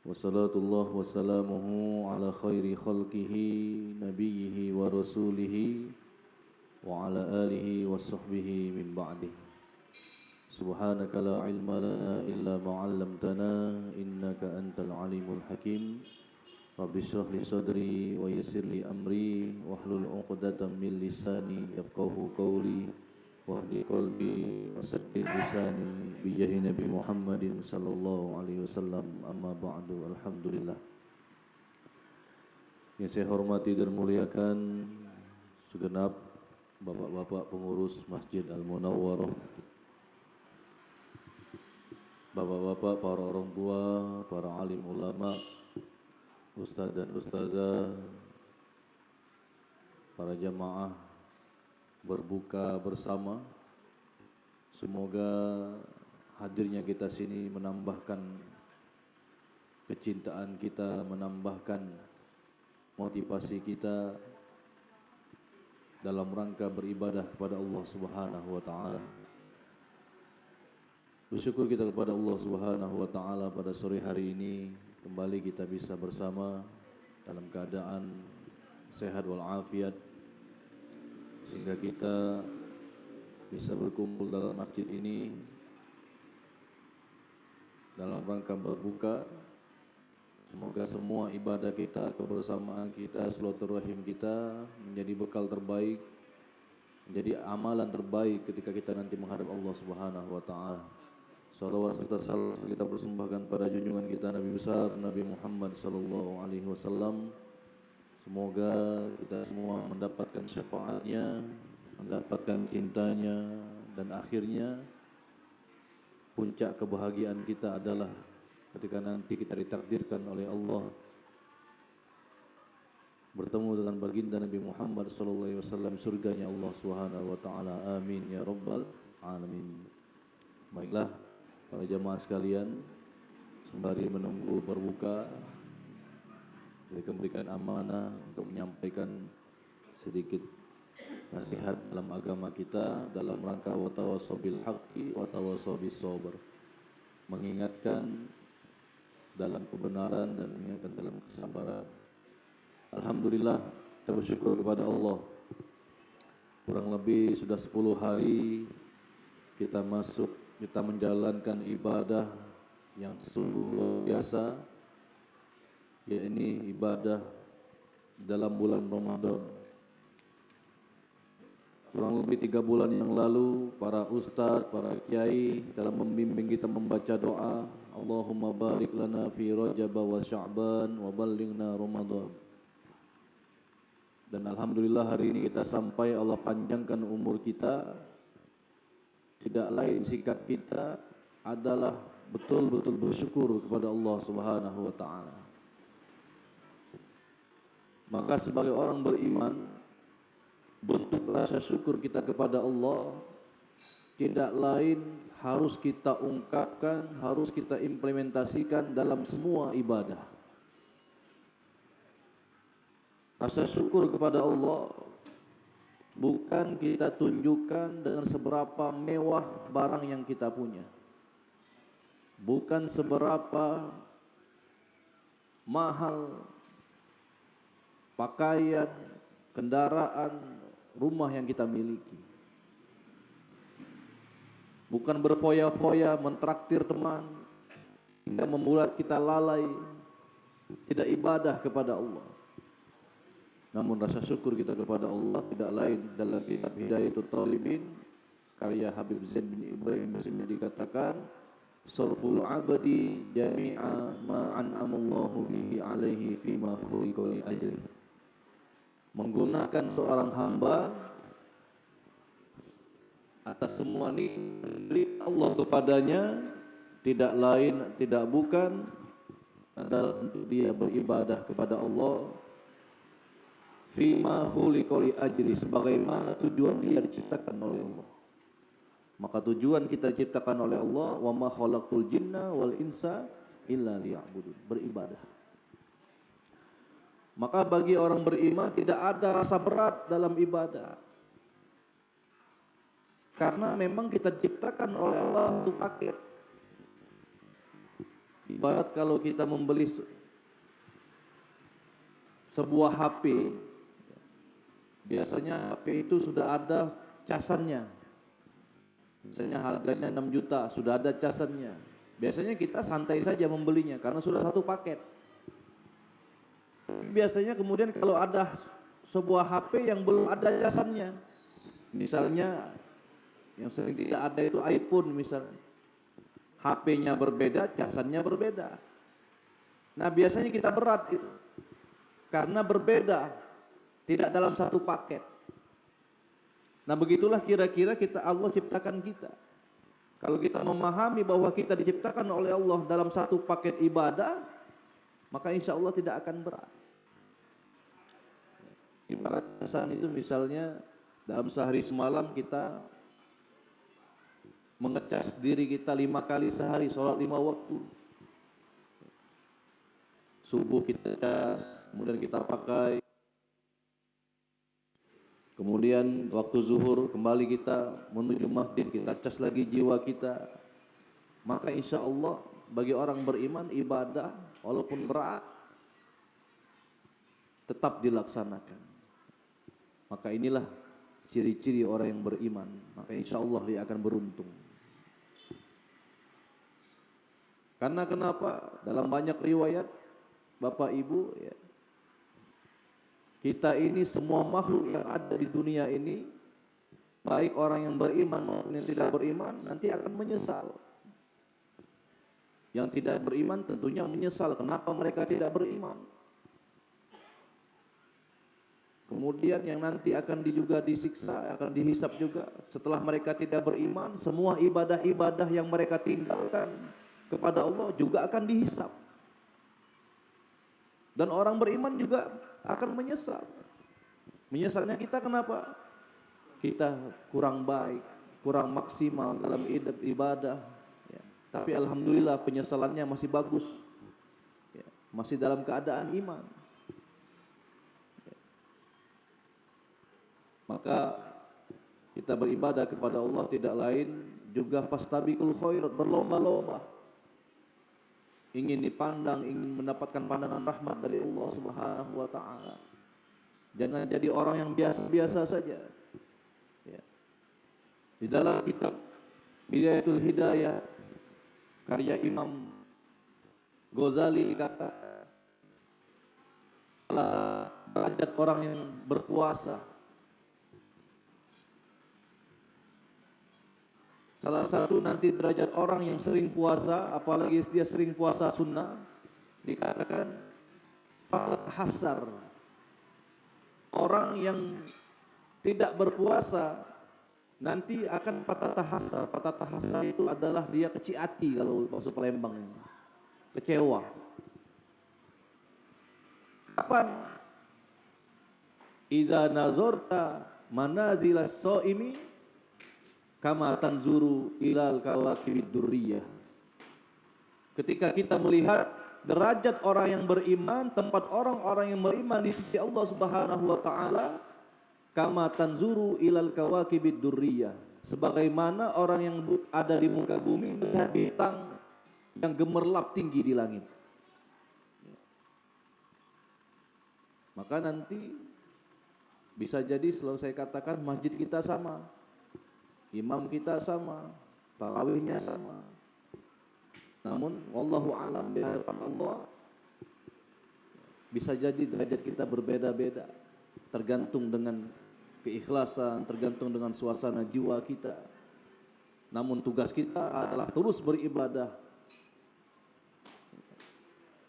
Wassalatullah wassalamuhu ala khairi khalqihi nabiyhi wa rasulihi wa ala alihi wa sahbihi min ba'dih. Subhanaka la ilma lana illa ma'allamtana innaka antal alimul hakim. Rabbi shrah li sadri wa yassir li amri wahlul 'uqdatam min lisani yafqahu qawli wahdi qalbi wasaddid lisani bijahi Nabi Muhammadin sallallahu alaihi wasallam. Amma ba'du. Alhamdulillah. Yang saya hormati dan muliakan segenap bapak-bapak pengurus Masjid Al-Munawwarah, bapak-bapak para orang tua, para alim ulama, ustaz dan ustazah, para jamaah berbuka bersama. Semoga hadirnya kita sini menambahkan kecintaan kita, menambahkan motivasi kita dalam rangka beribadah kepada Allah Subhanahu wa taala. Bersyukur kita kepada Allah Subhanahu wa taala pada sore hari ini kembali kita bisa bersama dalam keadaan sehat walafiat, sehingga kita bisa berkumpul dalam masjid ini dalam rangka berbuka. Semoga semua ibadah kita, kebersamaan kita, silaturahim kita menjadi bekal terbaik, menjadi amalan terbaik ketika kita nanti menghadap Allah Subhanahu wa taala. Salawat serta salam kita persembahkan pada junjungan kita Nabi besar Nabi Muhammad sallallahu alaihi wasallam. Semoga kita semua mendapatkan syafaatnya, mendapatkan cintanya, dan akhirnya puncak kebahagiaan kita adalah ketika nanti kita ditakdirkan oleh Allah bertemu dengan baginda Nabi Muhammad sallallahu alaihi wasallam, surganya Allah Subhanahu wa taala. Amin ya rabbal alamin. Baiklah para jamaah sekalian, sembari menunggu berbuka, kita berikan amanah untuk menyampaikan sedikit nasihat dalam agama kita dalam rangka wa tawassaw bil haqqi wa tawassaw bis sabr, mengingatkan dalam kebenaran dan mengingatkan dalam kesabaran. Alhamdulillah, kita bersyukur kepada Allah. Kurang lebih sudah 10 hari kita menjalankan ibadah yang sungguh luar biasa, yakni ibadah dalam bulan Ramadan. Kurang lebih 3 bulan yang lalu, para ustadz, para kiai dalam membimbing kita membaca doa, Allahumma barik lana fi Rajab wa Sya'ban wa ballighna Ramadan. Dan alhamdulillah hari ini kita sampai, Allah panjangkan umur kita. Tidak lain sikap kita adalah betul-betul bersyukur kepada Allah Subhanahu wa taala. Maka sebagai orang beriman, bentuk rasa syukur kita kepada Allah tidak lain harus kita ungkapkan, harus kita implementasikan dalam semua ibadah. Rasa syukur kepada Allah bukan kita tunjukkan dengan seberapa mewah barang yang kita punya, bukan seberapa mahal pakaian, kendaraan, rumah yang kita miliki, bukan berfoya-foya mentraktir teman hingga membuat kita lalai tidak ibadah kepada Allah. Namun rasa syukur kita kepada Allah tidak lain dalam kitab Hidayatul Talibin karya Habib Zain bin Ibrahim Basimi dikatakan, sarful abadi jami'a ma an'amallahu bihi alaihi fima khuliqa li ajri. Menggunakan seorang hamba atas semua nikmat Allah kepadanya tidak lain tidak bukan adalah untuk dia beribadah kepada Allah fima khuliqa li ajri, sebagaimana tujuan dia diciptakan oleh Allah. Maka tujuan kita diciptakan oleh Allah, wa ma khalaqtul jinna wal insa illa liya'budun, beribadah. Maka bagi orang beriman tidak ada rasa berat dalam ibadah. Karena memang kita diciptakan oleh Allah untuk paket. Ibarat kalau kita membeli sebuah HP, biasanya HP itu sudah ada casannya. Misalnya harganya 6 juta, sudah ada casannya. Biasanya kita santai saja membelinya karena sudah satu paket. Biasanya kemudian kalau ada sebuah HP yang belum ada casannya, misalnya yang sering tidak ada itu iPhone misalnya, HP-nya berbeda, casannya berbeda. Nah biasanya kita berat itu, karena berbeda, tidak dalam satu paket. Nah begitulah kira-kira kita Allah ciptakan kita. Kalau kita memahami bahwa kita diciptakan oleh Allah dalam satu paket ibadah, maka insya Allah tidak akan berat. Ibarat casan itu misalnya dalam sehari semalam kita mengecas diri kita 5 kali sehari, sholat 5 waktu. Subuh kita cas, kemudian kita pakai. Kemudian waktu zuhur kembali kita menuju masjid, kita cas lagi jiwa kita. Maka insya Allah bagi orang beriman ibadah walaupun berat tetap dilaksanakan. Maka inilah ciri-ciri orang yang beriman. Maka insya Allah dia akan beruntung. Karena kenapa? Dalam banyak riwayat Bapak Ibu ya, kita ini semua makhluk yang ada di dunia ini, baik orang yang beriman maupun yang tidak beriman, nanti akan menyesal. Yang tidak beriman tentunya menyesal kenapa mereka tidak beriman. Kemudian yang nanti akan juga disiksa, akan dihisap juga setelah mereka tidak beriman, semua ibadah-ibadah yang mereka tinggalkan kepada Allah juga akan dihisap. Dan orang beriman juga akan menyesal. Menyesalnya kita kenapa? Kita kurang baik, kurang maksimal dalam ibadah. Ya. Tapi alhamdulillah penyesalannya masih bagus. Ya. Masih dalam keadaan iman. Ya. Maka kita beribadah kepada Allah tidak lain juga fastabiqul khairat, berlomba-lomba. Ingin dipandang, ingin mendapatkan pandangan rahmat dari Allah Subhanahu wa taala. Jangan jadi orang yang biasa-biasa saja. Ya. Di dalam kitab Bidayatul Hidayah karya Imam Ghazali dikata salah derajat orang yang berpuasa, salah satu nanti derajat orang yang sering puasa, apalagi dia sering puasa sunnah, dikatakan fakat hasar. Orang yang tidak berpuasa nanti akan patah hasar. Patah hasar itu adalah dia kecil hati kalau bahasa Palembang, kecewa. Kapan? Idza nazarta manazilas shaimi kama tanzuru ilal kawakibid durriyah. Ketika kita melihat derajat orang yang beriman, tempat orang-orang yang beriman di sisi Allah Subhanahu wa taala, kama tanzuru ilal kawakibid durriyah, sebagaimana orang yang ada di muka bumi melihat bintang yang gemerlap tinggi di langit. Maka nanti bisa jadi selalu saya katakan masjid kita sama, imam kita sama, tarawihnya sama. Namun wallahu a'lam di hadapan Allah bisa jadi derajat kita berbeda-beda, tergantung dengan keikhlasan, tergantung dengan suasana jiwa kita. Namun tugas kita adalah terus beribadah.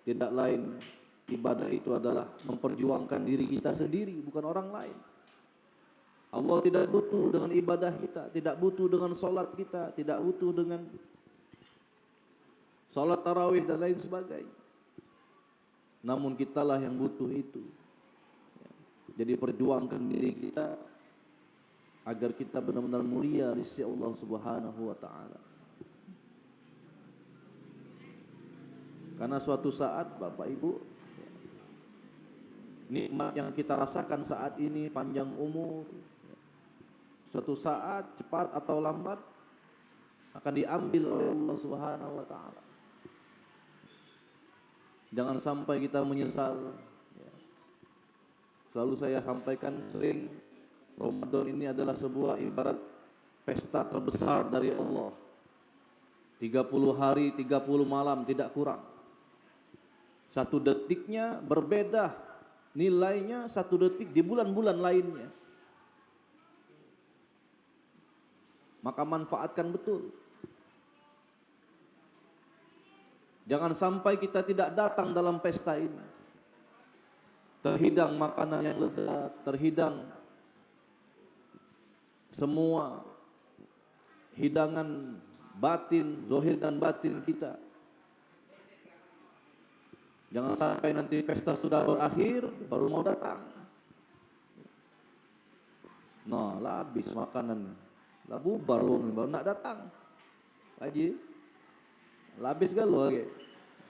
Tidak lain, ibadah itu adalah memperjuangkan diri kita sendiri, bukan orang lain. Allah tidak butuh dengan ibadah kita, tidak butuh dengan solat kita, tidak butuh dengan solat tarawih dan lain sebagainya. Namun kitalah yang butuh itu. Jadi perjuangkan diri kita agar kita benar-benar mulia di sisi Allah Subhanahu wa taala. Karena suatu saat Bapak Ibu, nikmat yang kita rasakan saat ini panjang umur, suatu saat cepat atau lambat akan diambil oleh Allah Subhanahu wa taala. Jangan sampai kita menyesal. Ya. Selalu saya sampaikan sering, Ramadan ini adalah sebuah ibarat pesta terbesar dari Allah. 30 hari, 30 malam tidak kurang. Satu detiknya berbeda nilainya satu detik di bulan-bulan lainnya. Maka manfaatkan betul. Jangan sampai kita tidak datang dalam pesta ini. Terhidang makanan yang lezat, terhidang semua hidangan batin, zahir dan batin kita. Jangan sampai nanti pesta sudah berakhir baru mau datang. Nah, lah habis makanan, lah bubar baru nak datang. Haji. Labis galau lagi,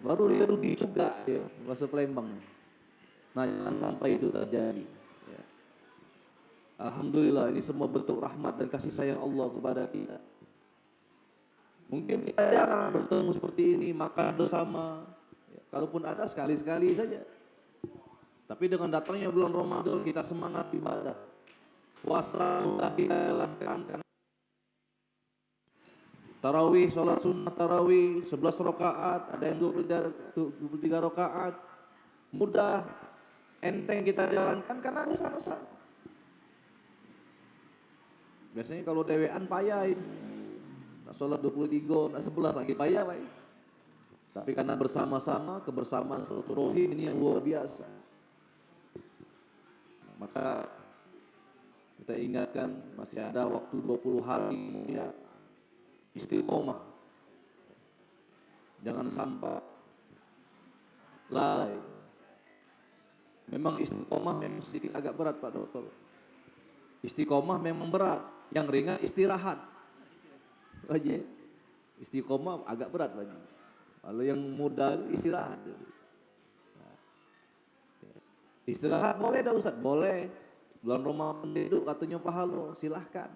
baru dia rugi juga ya, bahasa Palembang. Nah, jangan sampai itu terjadi. Ya. Alhamdulillah ini semua bentuk rahmat dan kasih sayang Allah kepada kita. Mungkin kita jarang bertemu seperti ini, makan bersama. Ya, kalaupun ada sekali-sekali saja. Tapi dengan datangnya bulan Ramadan kita semangat ibadah. Puasa sudah kita lakukan. Tarawih, sholat sunnah tarawih 11 rakaat, ada yang 23 rakaat. Mudah, enteng kita jalankan karena ada sama-sama. Biasanya kalau dewean payahin, nak sholat 23, nak 11 lagi payah baik. Tapi karena bersama-sama, kebersamaan silaturahim ini yang luar biasa. Maka kita ingatkan masih ada waktu 20 hari ya. Istiqomah, jangan sampai lalai. Memang istiqomah memang sedikit agak berat Pak Dokter. Istiqomah memang berat, yang ringan istirahat. Aja, istiqomah agak berat Pak. Kalau yang mudah istirahat. Istirahat boleh dah Ustaz, boleh. Bulan Ramadan duduk katanya pahala, silahkan.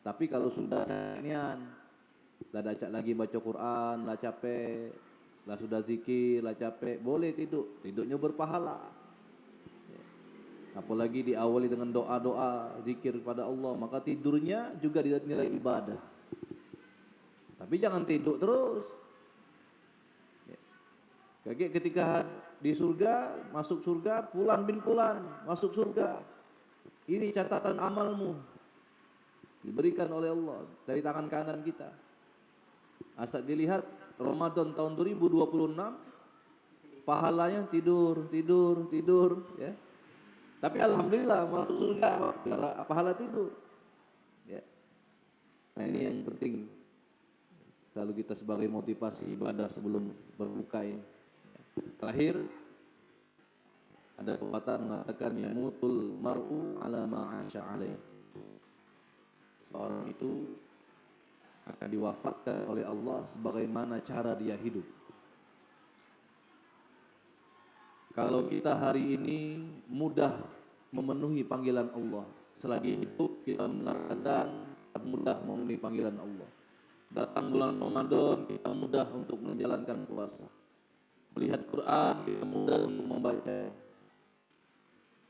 Tapi kalau sudah nian lah dah lagi baca Quran, lah capek, lah sudah zikir, lah capek, boleh tidur, tidurnya berpahala. Apalagi diawali dengan doa-doa, zikir kepada Allah, maka tidurnya juga dinilai ibadah. Tapi jangan tidur terus. Kayak ketika di surga, masuk surga, pulan bin pulan, masuk surga. Ini catatan amalmu, diberikan oleh Allah dari tangan kanan kita. Asal dilihat Ramadan tahun 2026 pahalanya tidur ya. Tapi alhamdulillah masuk surga pahala tidur. Ya. Nah, ini yang penting selalu kita sebagai motivasi ibadah sebelum berbuka ini. Terakhir ada pepatah mengatakan yamutul mar'u ala ma 'asha alaih. Seorang itu akan diwafatkan oleh Allah sebagaimana cara dia hidup. Kalau kita hari ini mudah memenuhi panggilan Allah, selagi hidup kita mendengar azan, mudah memenuhi panggilan Allah. Datang bulan Ramadan, kita mudah untuk menjalankan puasa. Melihat Quran, kita mudah untuk membaca.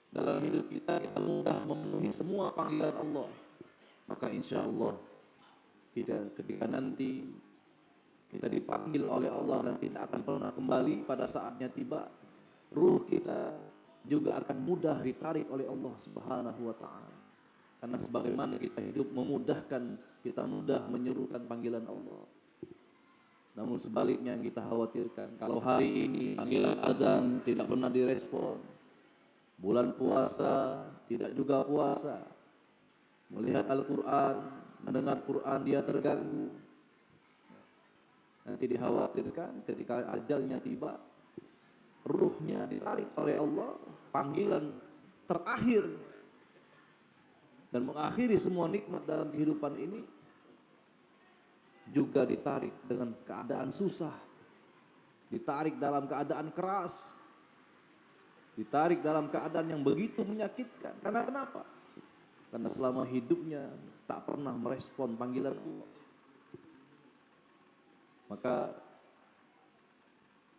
Dalam hidup kita mudah memenuhi semua panggilan Allah. Maka insya Allah ketika nanti kita dipanggil oleh Allah dan tidak akan pernah kembali pada saatnya tiba, ruh kita juga akan mudah ditarik oleh Allah Subhanahu wa taala. Karena sebagaimana kita hidup memudahkan, kita mudah menyerukan panggilan Allah. Namun sebaliknya yang kita khawatirkan, kalau hari ini panggilan azan tidak pernah direspon, bulan puasa tidak juga puasa, melihat Al-Quran, mendengar Quran dia terganggu. Nanti dikhawatirkan ketika ajalnya tiba, ruhnya ditarik oleh Allah, panggilan terakhir dan mengakhiri semua nikmat dalam kehidupan ini juga ditarik dengan keadaan susah, ditarik dalam keadaan keras, ditarik dalam keadaan yang begitu menyakitkan. Karena kenapa? Karena selama hidupnya tak pernah merespon panggilan Allah. Maka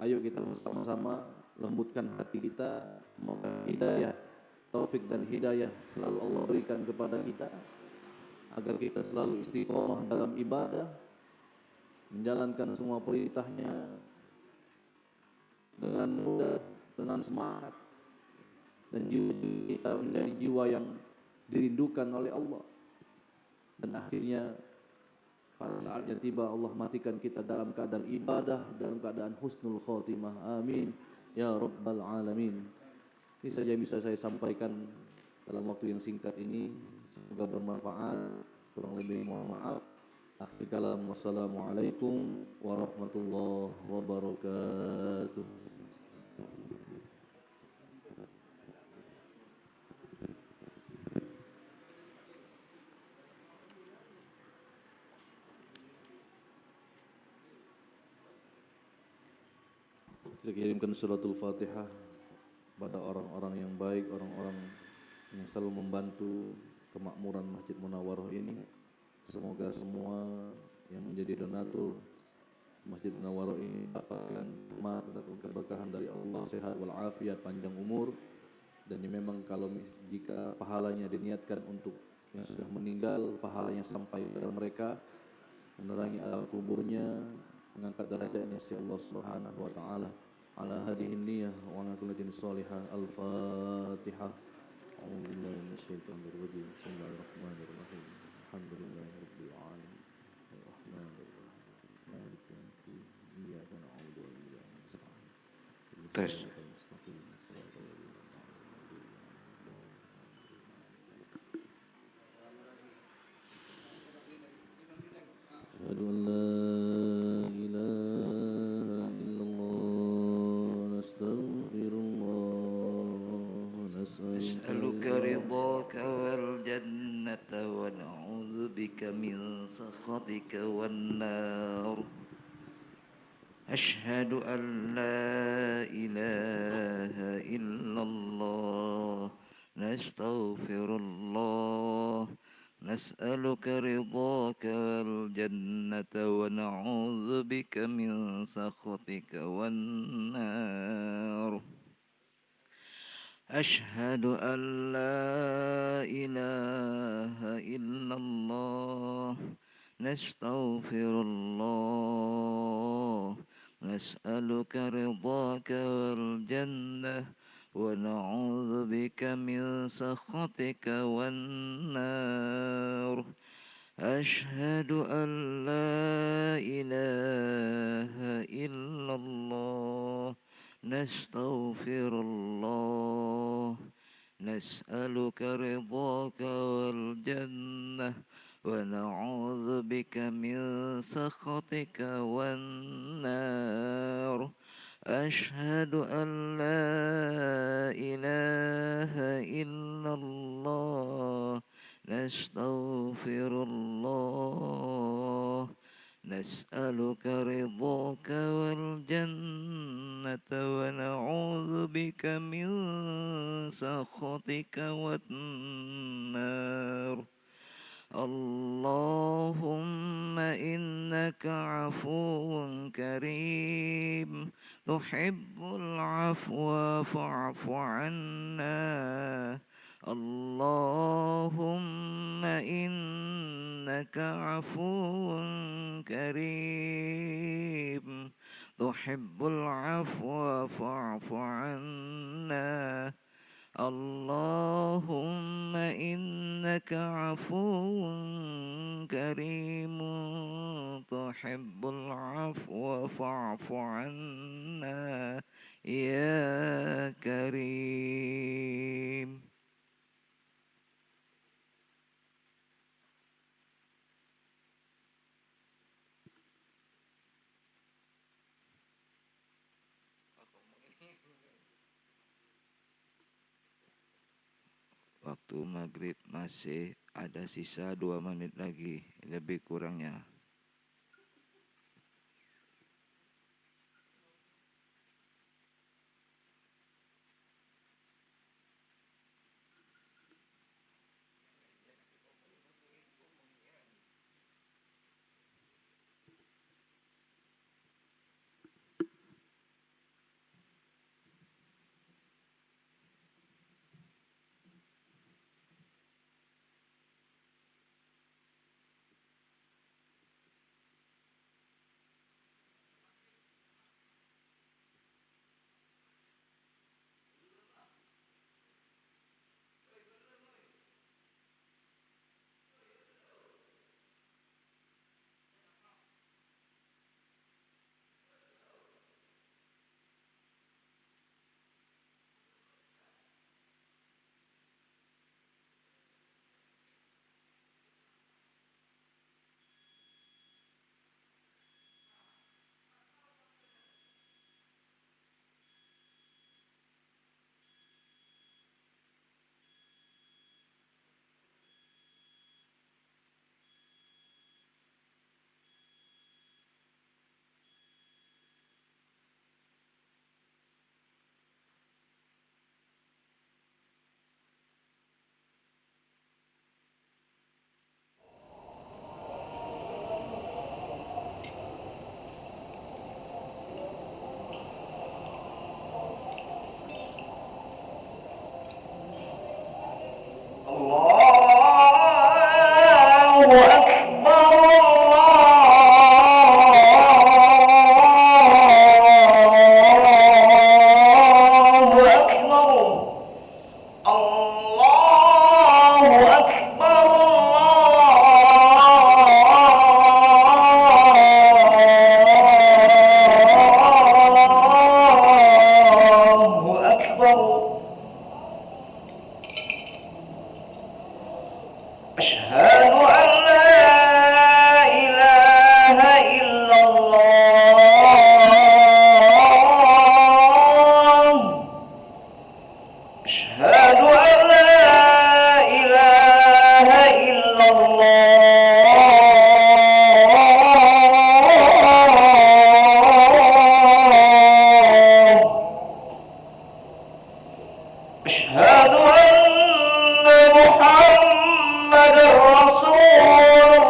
Ayo kita bersama-sama lembutkan hati kita, semoga hidayah, taufik dan hidayah selalu Allah berikan kepada kita, agar kita selalu istiqomah dalam ibadah, menjalankan semua perintahnya dengan mudah, dengan semangat, dan jiwa kita menjadi jiwa yang dirindukan oleh Allah. Dan akhirnya pada saatnya tiba Allah matikan kita dalam keadaan ibadah, dalam keadaan husnul khotimah. Amin ya rabbal alamin. Ini saja yang bisa saya sampaikan dalam waktu yang singkat ini. Semoga bermanfaat. Kurang lebih mohon maaf. Akhir kalam, wassalamualaikum warahmatullahi wabarakatuh. Kita kirimkan suratul Fatihah pada orang-orang yang baik, orang-orang yang selalu membantu kemakmuran Masjid Munawwarah ini. Semoga semua yang menjadi donatur Masjid Munawwarah ini dapatkan rahmat dan keberkahan dari Allah, sehat walafiat, panjang umur. Dan memang kalau jika pahalanya diniatkan untuk yang sudah meninggal, pahalanya sampai kepada mereka, menerangi alam kuburnya, mengangkat derajatnya si Allah Subhanahu wa taala. Ala hadhihi niyyah wa ala kulli shalihah. Al-Fatihah. A'udzubillahi minasyaitonir rajim. Bismillahirrahmanirrahim. Alhamdulillahirabbil alamin. Arrahmanirrahim. Maliki yaumiddin. Iyyaka na'budu wa iyyaka nasta'in. Tes. Asyhadu an la ilaha illallah, nastaghfirullah, نسألك رضاك والجنة ونعوذ بك من سخطك والنار أشهد أن لا إله إلا الله نستغفر الله نسألك رضاك والجنة ونعوذ بك من سخطك والنار أشهد أن لا إله إلا الله نستغفر الله نسألك رضاك والجنة ونعوذ بك من سخطك والنار أشهد أن لا إله إلا الله نستغفر الله نسألك رضاك والجنة ونعوذ بك من سخطك والنار أشهد أن لا إله إلا الله نستغفر الله نسألك رضاك والجنة ونعوذ بك من سخطك والنار اللهم إنك عفو كريم تحب العفو فاعف عنا اللهم إنك عفو كريم تحب العفو فاعف عنا اللهم إنك عفو كريم تحب العفو فاعف عنا يا كريم. Waktu maghrib masih ada sisa 2 menit lagi, lebih kurangnya. أشهد أن لا إله إلا الله أشهد أن لا إله إلا الله أشهد أن محمدا رسول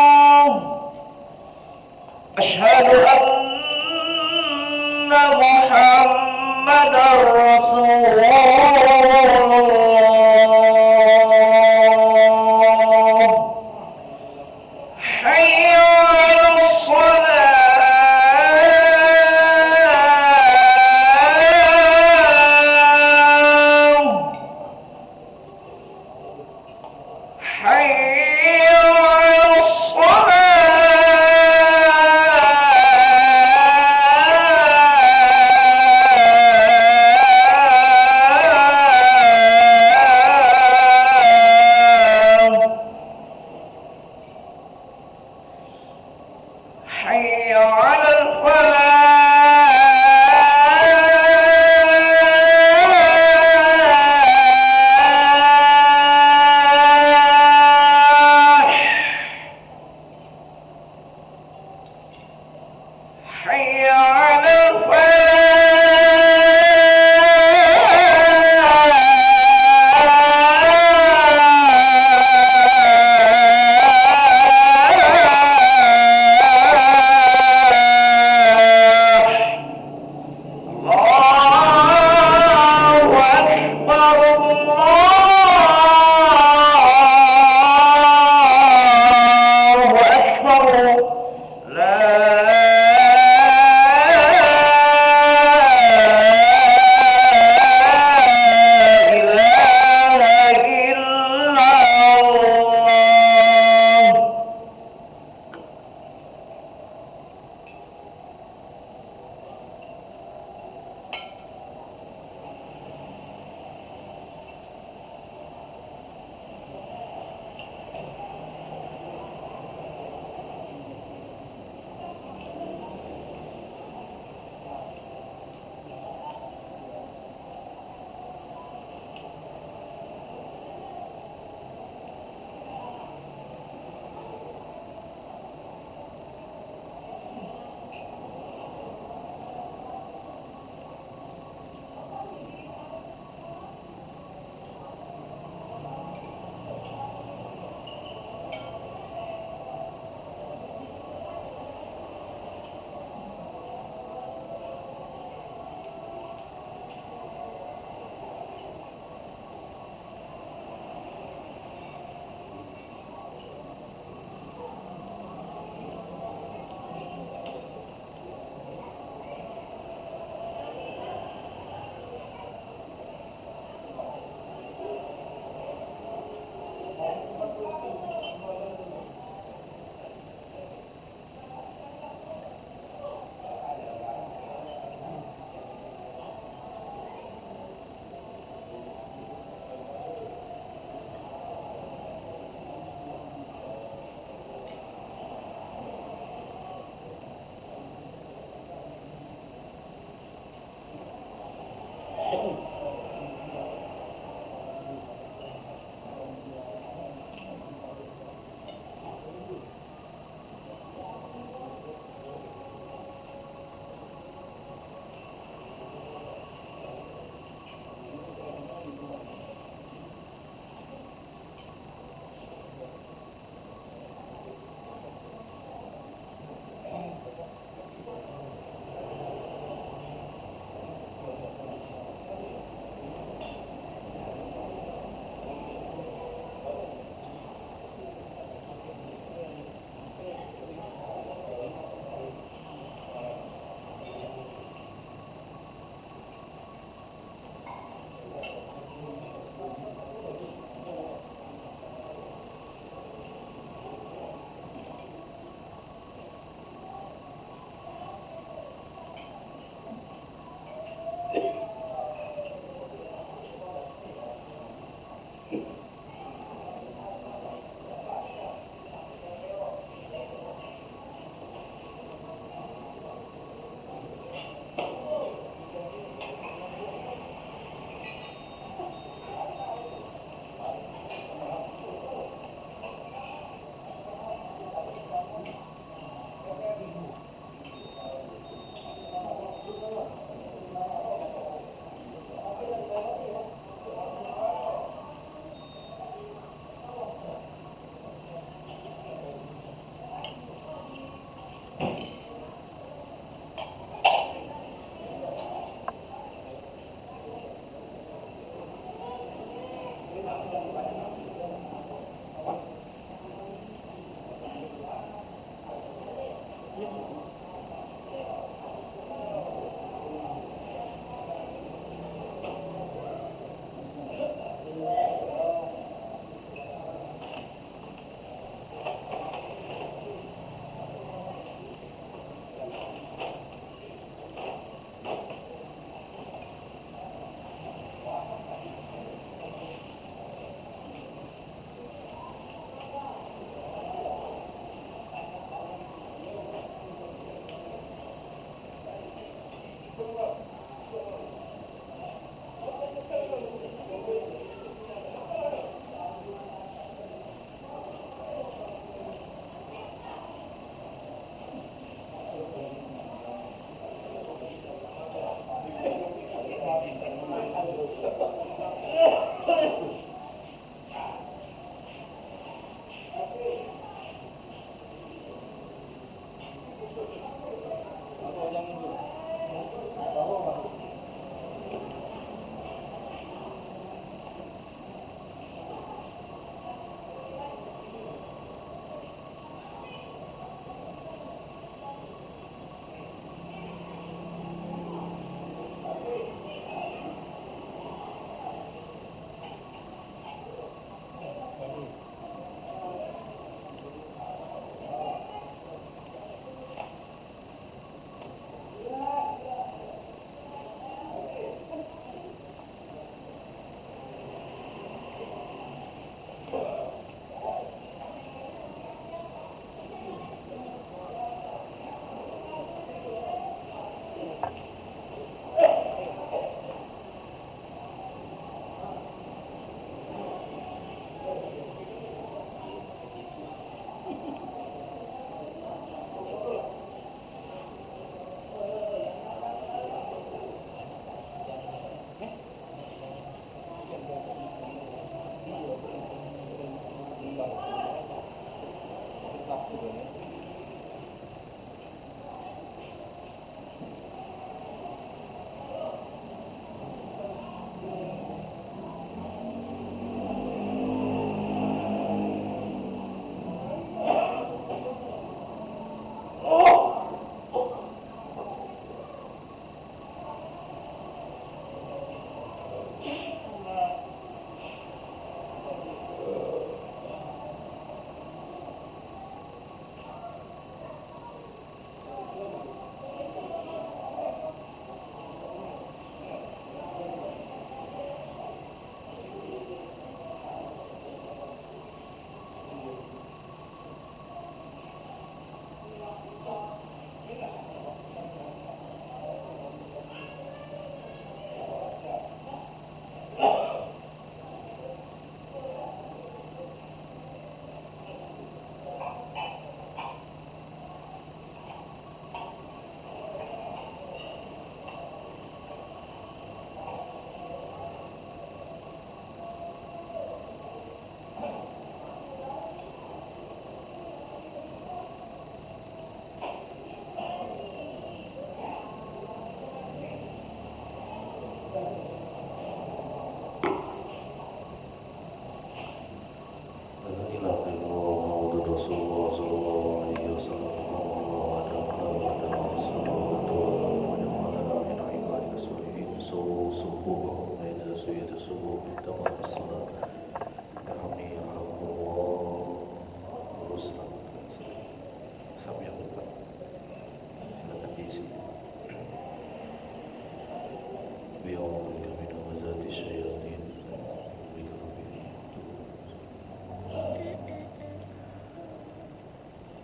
الله أشهد أن محمدا رسول الله حي على الصلاة حي على الصلاة حي على الفلاح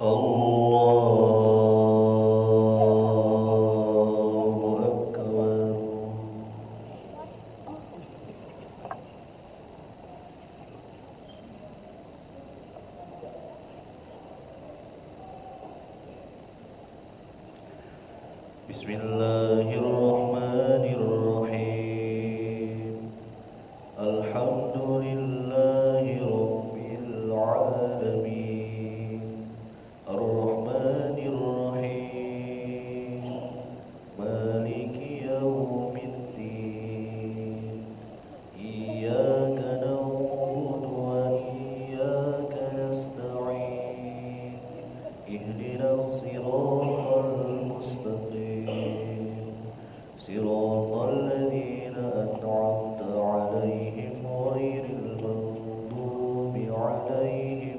Allahu Akbar. Bismillahirrahmanirrahim. Alhamdulillahi Rabbil Alamin. Ar-Rahmanir-Rahim. Maliki Yawmiddin. Iyyaka na'budu wa iyyaka nasta'in. Ihdinas siratal mustaqim. Siratal ladzina an'amta 'alaihim ghairil maghdubi 'alaihim